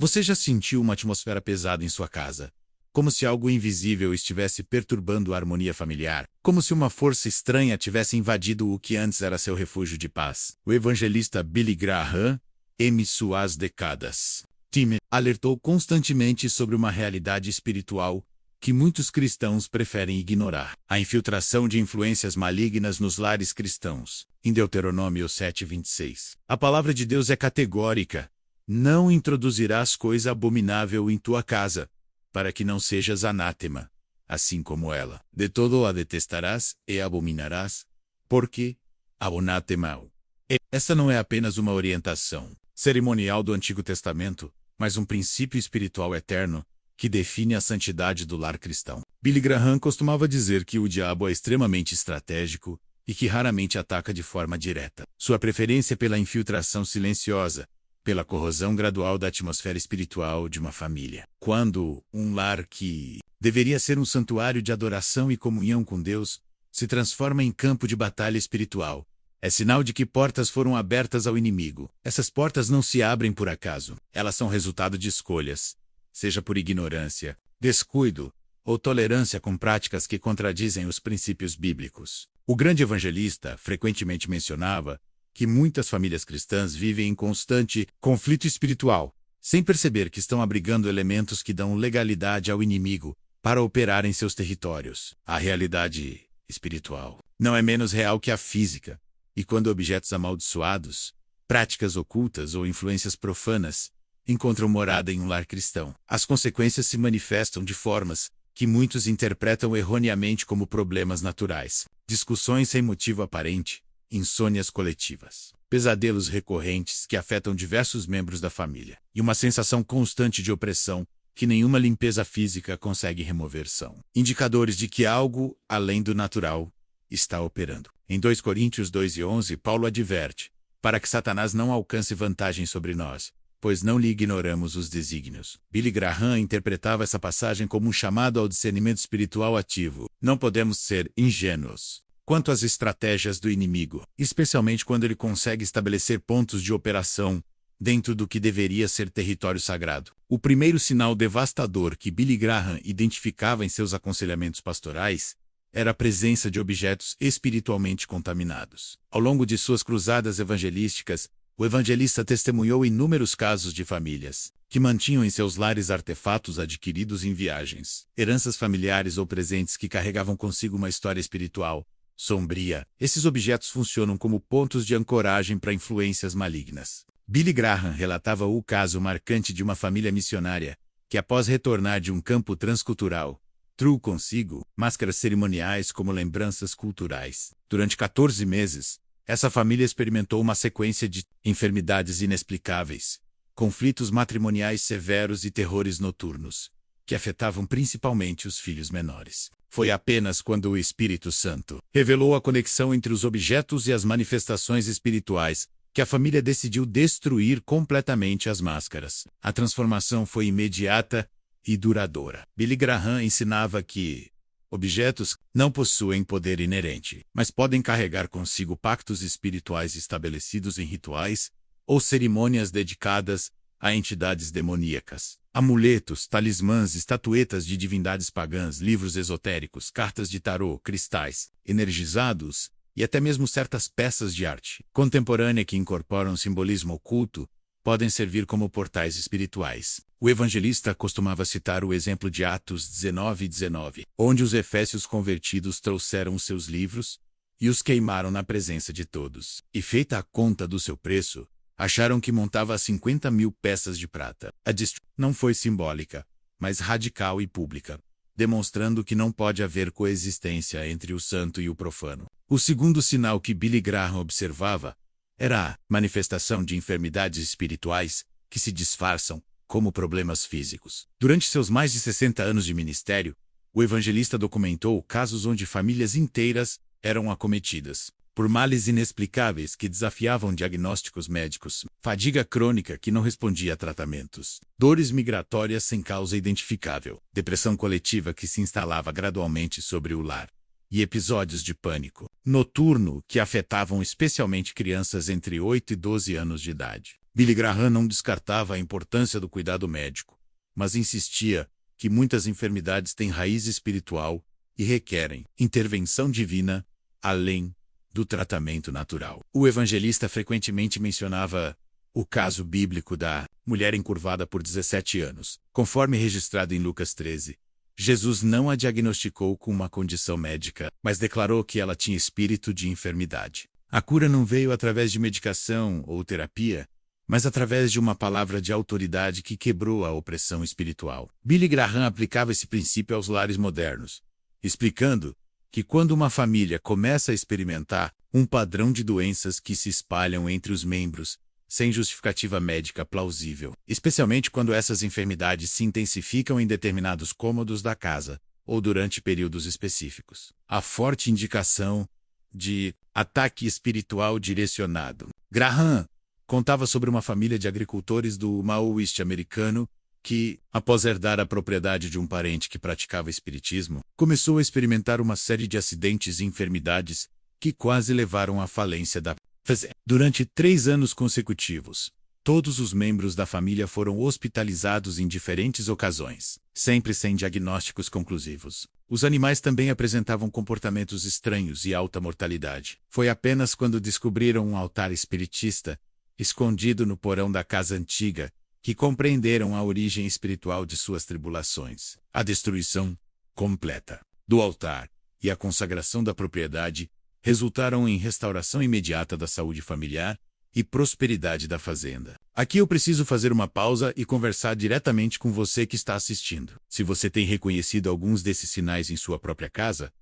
Você já sentiu uma atmosfera pesada em sua casa? Como se algo invisível estivesse perturbando a harmonia familiar? Como se uma força estranha tivesse invadido o que antes era seu refúgio de paz? O evangelista Billy Graham, em suas décadas, alertou constantemente sobre uma realidade espiritual que muitos cristãos preferem ignorar: a infiltração de influências malignas nos lares cristãos. Em Deuteronômio 7:26, a palavra de Deus é categórica: não introduzirás coisa abominável em tua casa, para que não sejas anátema, assim como ela. De todo a detestarás e abominarás, porque abonatemao. Essa não é apenas uma orientação cerimonial do Antigo Testamento, mas um princípio espiritual eterno que define a santidade do lar cristão. Billy Graham costumava dizer que o diabo é extremamente estratégico e que raramente ataca de forma direta. Sua preferência pela infiltração silenciosa, pela corrosão gradual da atmosfera espiritual de uma família. Quando um lar que deveria ser um santuário de adoração e comunhão com Deus se transforma em campo de batalha espiritual, é sinal de que portas foram abertas ao inimigo. Essas portas não se abrem por acaso. Elas são resultado de escolhas, seja por ignorância, descuido ou tolerância com práticas que contradizem os princípios bíblicos. O grande evangelista frequentemente mencionava que muitas famílias cristãs vivem em constante conflito espiritual, sem perceber que estão abrigando elementos que dão legalidade ao inimigo para operar em seus territórios. A realidade espiritual não é menos real que a física, e quando objetos amaldiçoados, práticas ocultas ou influências profanas encontram morada em um lar cristão, as consequências se manifestam de formas que muitos interpretam erroneamente como problemas naturais: discussões sem motivo aparente, insônias coletivas, pesadelos recorrentes que afetam diversos membros da família, e uma sensação constante de opressão que nenhuma limpeza física consegue remover são indicadores de que algo, além do natural, está operando. Em 2 Coríntios 2:11, Paulo adverte: para que Satanás não alcance vantagem sobre nós, pois não lhe ignoramos os desígnios. Billy Graham interpretava essa passagem como um chamado ao discernimento espiritual ativo. Não podemos ser ingênuos quanto às estratégias do inimigo, especialmente quando ele consegue estabelecer pontos de operação dentro do que deveria ser território sagrado. O primeiro sinal devastador que Billy Graham identificava em seus aconselhamentos pastorais era a presença de objetos espiritualmente contaminados. Ao longo de suas cruzadas evangelísticas, o evangelista testemunhou inúmeros casos de famílias que mantinham em seus lares artefatos adquiridos em viagens, heranças familiares ou presentes que carregavam consigo uma história espiritual sombria. Esses objetos funcionam como pontos de ancoragem para influências malignas. Billy Graham relatava o caso marcante de uma família missionária que, após retornar de um campo transcultural, trouxe consigo máscaras cerimoniais como lembranças culturais. Durante 14 meses, essa família experimentou uma sequência de enfermidades inexplicáveis, conflitos matrimoniais severos e terrores noturnos, que afetavam principalmente os filhos menores. Foi apenas quando o Espírito Santo revelou a conexão entre os objetos e as manifestações espirituais que a família decidiu destruir completamente as máscaras. A transformação foi imediata e duradoura. Billy Graham ensinava que objetos não possuem poder inerente, mas podem carregar consigo pactos espirituais estabelecidos em rituais ou cerimônias dedicadas a entidades demoníacas. Amuletos, talismãs, estatuetas de divindades pagãs, livros esotéricos, cartas de tarô, cristais energizados e até mesmo certas peças de arte contemporânea que incorporam simbolismo oculto podem servir como portais espirituais. O evangelista costumava citar o exemplo de Atos 19:19, onde os efésios convertidos trouxeram os seus livros e os queimaram na presença de todos. E feita a conta do seu preço, acharam que montava 50.000 peças de prata. A destruição não foi simbólica, mas radical e pública, demonstrando que não pode haver coexistência entre o santo e o profano. O segundo sinal que Billy Graham observava era a manifestação de enfermidades espirituais que se disfarçam como problemas físicos. Durante seus mais de 60 anos de ministério, o evangelista documentou casos onde famílias inteiras eram acometidas por males inexplicáveis que desafiavam diagnósticos médicos, fadiga crônica que não respondia a tratamentos, dores migratórias sem causa identificável, depressão coletiva que se instalava gradualmente sobre o lar, e episódios de pânico noturno que afetavam especialmente crianças entre 8 e 12 anos de idade. Billy Graham não descartava a importância do cuidado médico, mas insistia que muitas enfermidades têm raiz espiritual e requerem intervenção divina, além do tratamento natural. O evangelista frequentemente mencionava o caso bíblico da mulher encurvada por 17 anos. Conforme registrado em Lucas 13, Jesus não a diagnosticou com uma condição médica, mas declarou que ela tinha espírito de enfermidade. A cura não veio através de medicação ou terapia, mas através de uma palavra de autoridade que quebrou a opressão espiritual. Billy Graham aplicava esse princípio aos lares modernos, explicando que quando uma família começa a experimentar um padrão de doenças que se espalham entre os membros, sem justificativa médica plausível, especialmente quando essas enfermidades se intensificam em determinados cômodos da casa ou durante períodos específicos, há forte indicação de ataque espiritual direcionado. Graham contava sobre uma família de agricultores do Maoeste americano que, após herdar a propriedade de um parente que praticava espiritismo, começou a experimentar uma série de acidentes e enfermidades que quase levaram à falência da fazenda. Durante 3 anos consecutivos, todos os membros da família foram hospitalizados em diferentes ocasiões, sempre sem diagnósticos conclusivos. Os animais também apresentavam comportamentos estranhos e alta mortalidade. Foi apenas quando descobriram um altar espiritista, escondido no porão da casa antiga, que compreenderam a origem espiritual de suas tribulações. A destruição completa do altar e a consagração da propriedade resultaram em restauração imediata da saúde familiar e prosperidade da fazenda. Aqui eu preciso fazer uma pausa e conversar diretamente com você que está assistindo. Se você tem reconhecido alguns desses sinais em sua própria casa,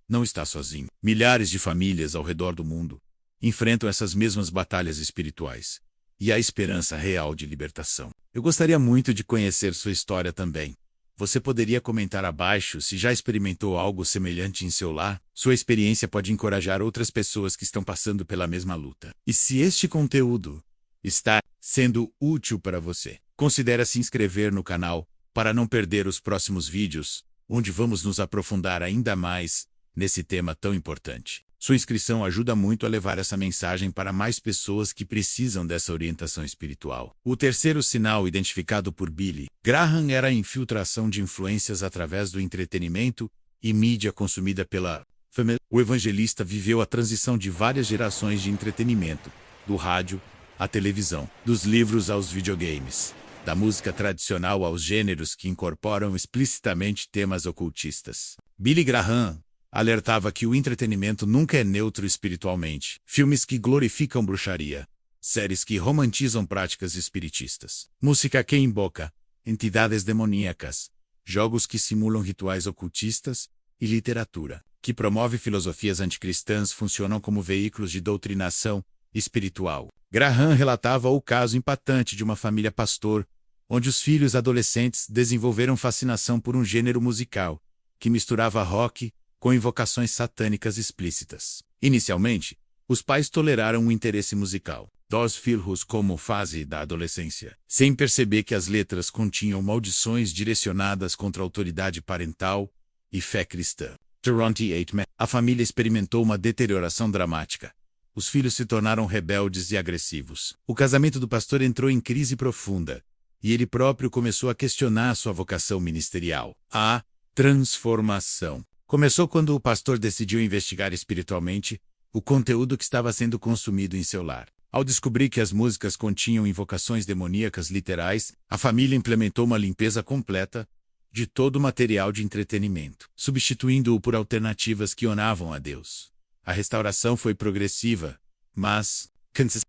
não está sozinho. Milhares de famílias ao redor do mundo enfrentam essas mesmas batalhas espirituais e a esperança real de libertação. Eu gostaria muito de conhecer sua história também. Você poderia comentar abaixo se já experimentou algo semelhante em seu lar? Sua experiência pode encorajar outras pessoas que estão passando pela mesma luta. E se este conteúdo está sendo útil para você, considere se inscrever no canal para não perder os próximos vídeos, onde vamos nos aprofundar ainda mais nesse tema tão importante. Sua inscrição ajuda muito a levar essa mensagem para mais pessoas que precisam dessa orientação espiritual. O terceiro sinal identificado por Billy Graham era a infiltração de influências através do entretenimento e mídia consumida pela família. O evangelista viveu a transição de várias gerações de entretenimento, do rádio à televisão, dos livros aos videogames, da música tradicional aos gêneros que incorporam explicitamente temas ocultistas. Billy Graham alertava que o entretenimento nunca é neutro espiritualmente. Filmes que glorificam bruxaria, séries que romantizam práticas espiritistas, música que invoca entidades demoníacas, jogos que simulam rituais ocultistas e literatura que promove filosofias anticristãs funcionam como veículos de doutrinação espiritual. Graham relatava o caso impactante de uma família pastor, onde os filhos adolescentes desenvolveram fascinação por um gênero musical que misturava rock com invocações satânicas explícitas. Inicialmente, os pais toleraram o interesse musical dos filhos como fase da adolescência, sem perceber que as letras continham maldições direcionadas contra a autoridade parental e fé cristã. Durante a família experimentou uma deterioração dramática. Os filhos se tornaram rebeldes e agressivos. O casamento do pastor entrou em crise profunda, e ele próprio começou a questionar sua vocação ministerial. A transformação começou quando o pastor decidiu investigar espiritualmente o conteúdo que estava sendo consumido em seu lar. Ao descobrir que as músicas continham invocações demoníacas literais, a família implementou uma limpeza completa de todo o material de entretenimento, substituindo-o por alternativas que honravam a Deus. A restauração foi progressiva, mas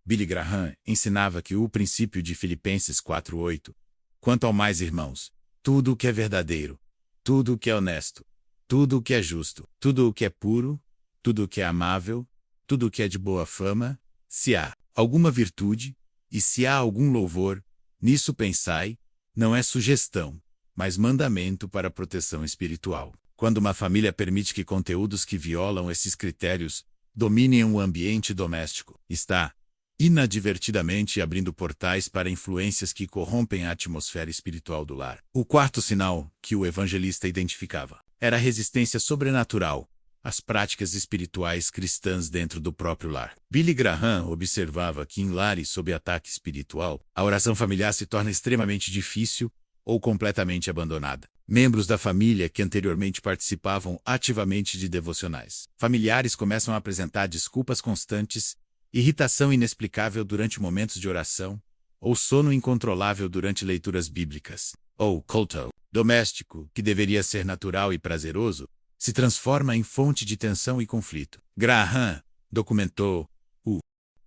Billy Graham ensinava que o princípio de Filipenses 4:8, quanto ao mais, irmãos, tudo o que é verdadeiro, tudo o que é honesto, tudo o que é justo, tudo o que é puro, tudo o que é amável, tudo o que é de boa fama, se há alguma virtude, e se há algum louvor, nisso pensai, não é sugestão, mas mandamento para a proteção espiritual. Quando uma família permite que conteúdos que violam esses critérios dominem o ambiente doméstico, está inadvertidamente abrindo portais para influências que corrompem a atmosfera espiritual do lar. O quarto sinal que o evangelista identificava era a resistência sobrenatural as práticas espirituais cristãs dentro do próprio lar. Billy Graham observava que em lares sob ataque espiritual, a oração familiar se torna extremamente difícil ou completamente abandonada. Membros da família que anteriormente participavam ativamente de devocionais familiares começam a apresentar desculpas constantes, irritação inexplicável durante momentos de oração, ou sono incontrolável durante leituras bíblicas. Ou culto doméstico, que deveria ser natural e prazeroso, se transforma em fonte de tensão e conflito. Graham documentou o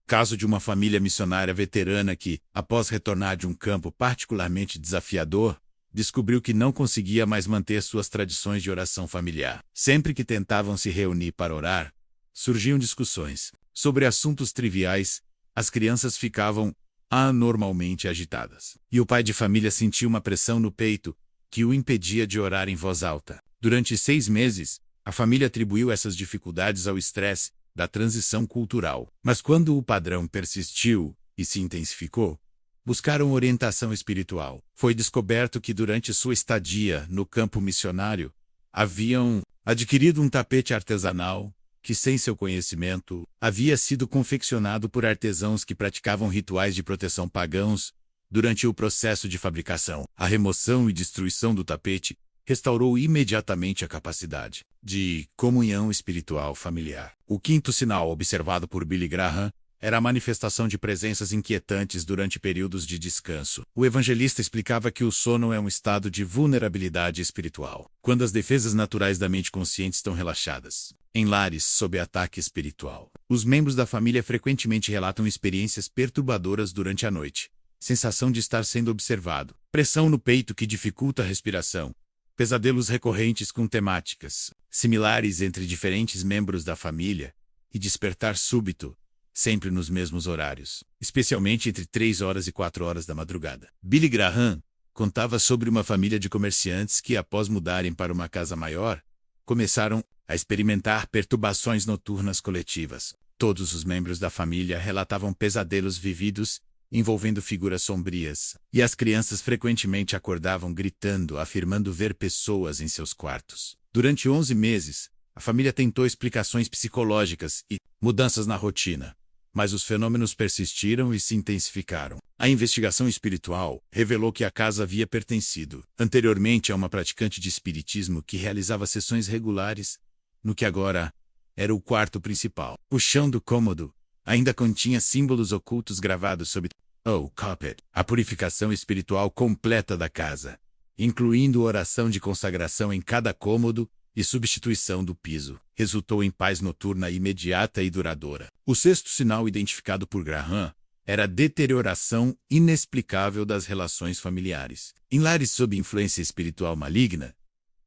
caso de uma família missionária veterana que, após retornar de um campo particularmente desafiador, descobriu que não conseguia mais manter suas tradições de oração familiar. Sempre que tentavam se reunir para orar, surgiam discussões sobre assuntos triviais, as crianças ficavam anormalmente agitadas. E o pai de família sentia uma pressão no peito que o impedia de orar em voz alta. Durante 6 meses, a família atribuiu essas dificuldades ao estresse da transição cultural. Mas quando o padrão persistiu e se intensificou, buscaram orientação espiritual. Foi descoberto que durante sua estadia no campo missionário, haviam adquirido um tapete artesanal que, sem seu conhecimento, havia sido confeccionado por artesãos que praticavam rituais de proteção pagãos. Durante o processo de fabricação, a remoção e destruição do tapete restaurou imediatamente a capacidade de comunhão espiritual familiar. O quinto sinal observado por Billy Graham era a manifestação de presenças inquietantes durante períodos de descanso. O evangelista explicava que o sono é um estado de vulnerabilidade espiritual, quando as defesas naturais da mente consciente estão relaxadas. Em lares sob ataque espiritual, os membros da família frequentemente relatam experiências perturbadoras durante a noite. Sensação de estar sendo observado, pressão no peito que dificulta a respiração, pesadelos recorrentes com temáticas similares entre diferentes membros da família e despertar súbito, sempre nos mesmos horários, especialmente entre 3 horas e 4 horas da madrugada. Billy Graham contava sobre uma família de comerciantes que, após mudarem para uma casa maior, começaram a experimentar perturbações noturnas coletivas. Todos os membros da família relatavam pesadelos vividos envolvendo figuras sombrias, e as crianças frequentemente acordavam gritando, afirmando ver pessoas em seus quartos. Durante 11 meses, a família tentou explicações psicológicas e mudanças na rotina, mas os fenômenos persistiram e se intensificaram. A investigação espiritual revelou que a casa havia pertencido anteriormente a uma praticante de espiritismo que realizava sessões regulares, no que agora era o quarto principal. O chão do cômodo ainda continha símbolos ocultos gravados sobre o carpet. A purificação espiritual completa da casa, incluindo oração de consagração em cada cômodo e substituição do piso, resultou em paz noturna imediata e duradoura. O sexto sinal identificado por Graham era a deterioração inexplicável das relações familiares. Em lares sob influência espiritual maligna,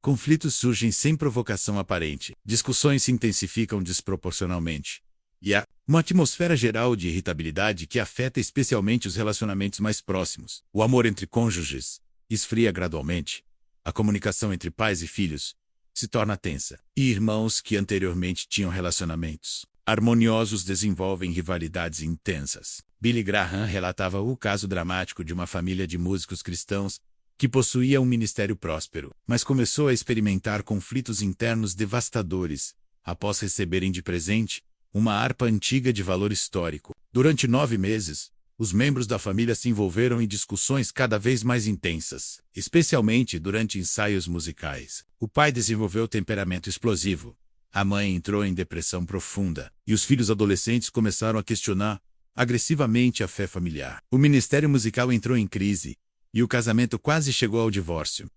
conflitos surgem sem provocação aparente, discussões se intensificam desproporcionalmente, e há uma atmosfera geral de irritabilidade que afeta especialmente os relacionamentos mais próximos. O amor entre cônjuges esfria gradualmente. A comunicação entre pais e filhos se torna tensa. E irmãos que anteriormente tinham relacionamentos harmoniosos desenvolvem rivalidades intensas. Billy Graham relatava o caso dramático de uma família de músicos cristãos que possuía um ministério próspero, mas começou a experimentar conflitos internos devastadores após receberem de presente uma harpa antiga de valor histórico. Durante 9 meses, os membros da família se envolveram em discussões cada vez mais intensas, especialmente durante ensaios musicais. O pai desenvolveu temperamento explosivo, a mãe entrou em depressão profunda, e os filhos adolescentes começaram a questionar agressivamente a fé familiar. O ministério musical entrou em crise, e o casamento quase chegou ao divórcio.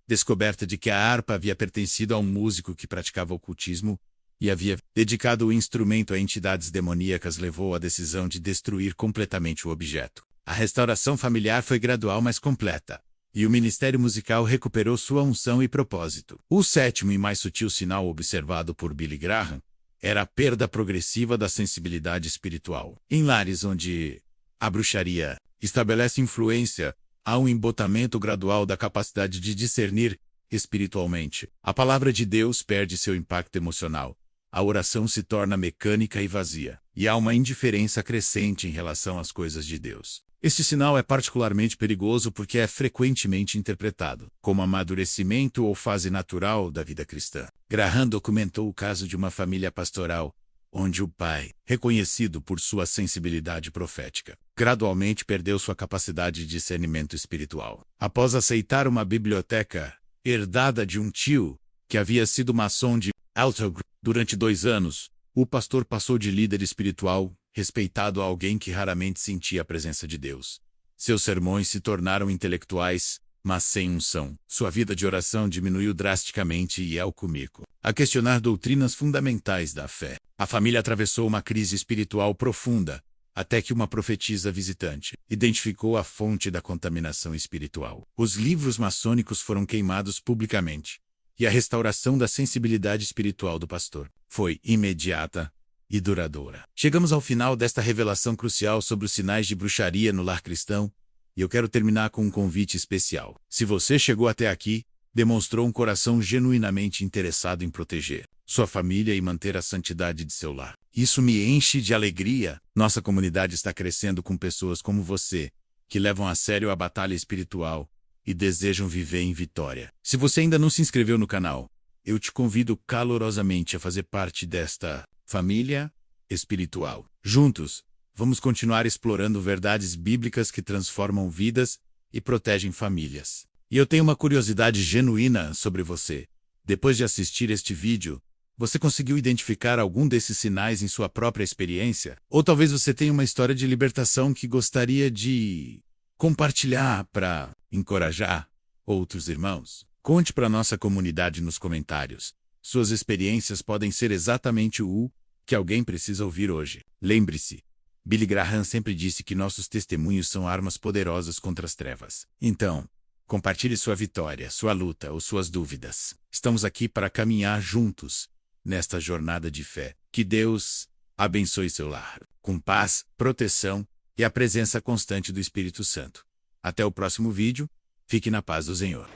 Descoberta de que a harpa havia pertencido a um músico que praticava ocultismo e havia dedicado o instrumento a entidades demoníacas levou à decisão de destruir completamente o objeto. A restauração familiar foi gradual mas completa, e o ministério musical recuperou sua unção e propósito. O sétimo e mais sutil sinal observado por Billy Graham era a perda progressiva da sensibilidade espiritual. Em lares onde a bruxaria estabelece influência, há um embotamento gradual da capacidade de discernir espiritualmente. A palavra de Deus perde seu impacto emocional. A oração se torna mecânica e vazia, e há uma indiferença crescente em relação às coisas de Deus. Este sinal é particularmente perigoso porque é frequentemente interpretado como amadurecimento ou fase natural da vida cristã. Graham documentou o caso de uma família pastoral, onde o pai, reconhecido por sua sensibilidade profética, gradualmente perdeu sua capacidade de discernimento espiritual. Após aceitar uma biblioteca herdada de um tio, que havia sido maçom de Alto durante 2 anos, o pastor passou de líder espiritual respeitado a alguém que raramente sentia a presença de Deus. Seus sermões se tornaram intelectuais, mas sem unção. Sua vida de oração diminuiu drasticamente e é comigo a questionar doutrinas fundamentais da fé. A família atravessou uma crise espiritual profunda, até que uma profetisa visitante identificou a fonte da contaminação espiritual. Os livros maçônicos foram queimados publicamente, e a restauração da sensibilidade espiritual do pastor foi imediata e duradoura. Chegamos ao final desta revelação crucial sobre os sinais de bruxaria no lar cristão, e eu quero terminar com um convite especial. Se você chegou até aqui, demonstrou um coração genuinamente interessado em proteger sua família e manter a santidade de seu lar. Isso me enche de alegria. Nossa comunidade está crescendo com pessoas como você, que levam a sério a batalha espiritual e desejam viver em vitória. Se você ainda não se inscreveu no canal, eu te convido calorosamente a fazer parte desta família espiritual. Juntos, vamos continuar explorando verdades bíblicas que transformam vidas e protegem famílias. E eu tenho uma curiosidade genuína sobre você. Depois de assistir este vídeo, você conseguiu identificar algum desses sinais em sua própria experiência? Ou talvez você tenha uma história de libertação que gostaria de compartilhar para encorajar outros irmãos? Conte para nossa comunidade nos comentários. Suas experiências podem ser exatamente o que alguém precisa ouvir hoje. Lembre-se, Billy Graham sempre disse que nossos testemunhos são armas poderosas contra as trevas. Então, compartilhe sua vitória, sua luta ou suas dúvidas. Estamos aqui para caminhar juntos nesta jornada de fé. Que Deus abençoe seu lar, com paz, proteção e a presença constante do Espírito Santo. Até o próximo vídeo. Fique na paz do Senhor.